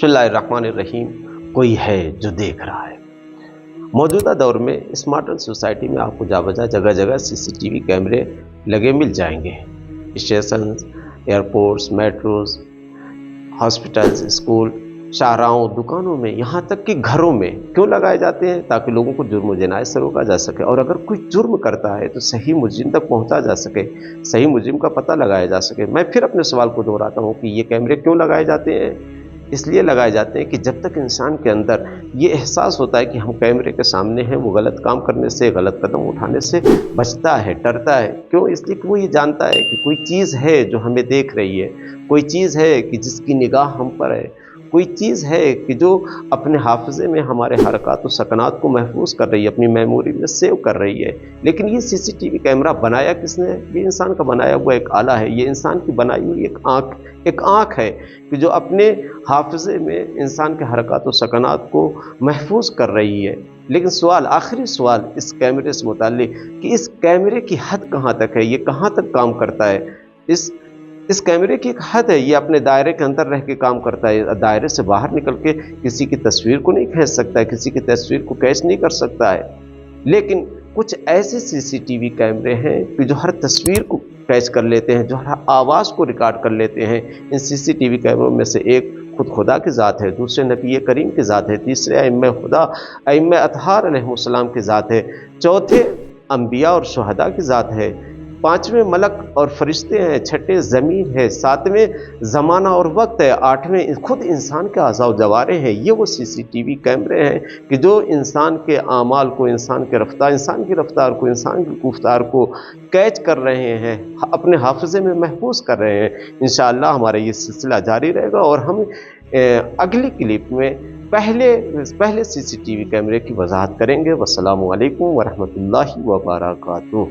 बिस्मिल्लाहिर्रहमानिर्रहीम। कोई है जो देख रहा है। मौजूदा दौर में इस मॉडर्न सोसाइटी में आपको जगह जगह सीसीटीवी कैमरे लगे मिल जाएंगे। Station, airports, metros, hospitals, school, शाहराहों, दुकानों में, यहाँ तक कि घरों में क्यों लगाए जाते हैं? ताकि लोगों को जुर्म जनायत से रोका जा सके, और अगर कोई जुर्म करता है तो सही मुजरिम तक पहुंचा जा सके, सही मुजरिम का पता लगाया जा सके। मैं फिर अपने सवाल को दोहराता हूँ कि ये कैमरे क्यों लगाए जाते हैं? इसलिए लगाए जाते हैं कि जब तक इंसान के अंदर ये एहसास होता है कि हम कैमरे के सामने हैं, वो गलत काम करने से, गलत कदम उठाने से बचता है, डरता है। क्यों? इसलिए कि वो ये जानता है कि कोई चीज़ है जो हमें देख रही है, कोई चीज़ है कि जिसकी निगाह हम पर है, कोई चीज़ है कि जो अपने हाफ़िज़े में हमारे हरकत और सकनात को महफूज कर रही है, अपनी मेमोरी में सेव कर रही है। लेकिन ये सीसीटीवी कैमरा बनाया किसने है? ये इंसान का बनाया हुआ एक आला है, ये इंसान की बनाई हुई एक आँख है कि जो अपने हाफ़िज़े में इंसान के हरकत और सकनात को महफूज कर रही है। लेकिन सवाल, आखिरी सवाल इस कैमरे से मुताल्लिक कि इस कैमरे की हद कहाँ तक है, ये कहाँ तक काम करता है? इस कैमरे की एक हद है, ये अपने दायरे के अंदर रह के काम करता है। दायरे से बाहर निकल के किसी की तस्वीर को नहीं खींच सकता है, किसी की तस्वीर को कैच नहीं कर सकता है। लेकिन कुछ ऐसे सीसीटीवी कैमरे हैं कि जो हर तस्वीर को कैच कर लेते हैं, जो हर आवाज़ को रिकॉर्ड कर लेते हैं। इन सीसीटीवी कैमरों में से एक खुद खुदा की ज़ात है, दूसरे नबी करीम की ज़ात है, तीसरे अइम्मे खुदा अइम्मे अतहार अलैहिस्सलाम की ज़ात है, चौथे अंबिया और शुहदा की ज़ात है, पांचवें मलक और फरिश्ते हैं, छठे ज़मीन है, सातवें ज़माना और वक्त है, आठवें खुद इंसान के आज़ाव जवारे हैं। ये वो सीसीटीवी कैमरे हैं कि जो इंसान के आमाल को, इंसान की रफ्तार को, इंसान की गुफ्तार को कैच कर रहे हैं, अपने हाफ़िज़े में महफूज कर रहे हैं। इंशाअल्लाह हमारा ये सिलसिला जारी रहेगा और हम अगली क्लिप में पहले सीसीटीवी कैमरे की वजाहत करेंगे। वस्सलामु अलैकुम वरहमतुल्लाहि वबरकातुहू।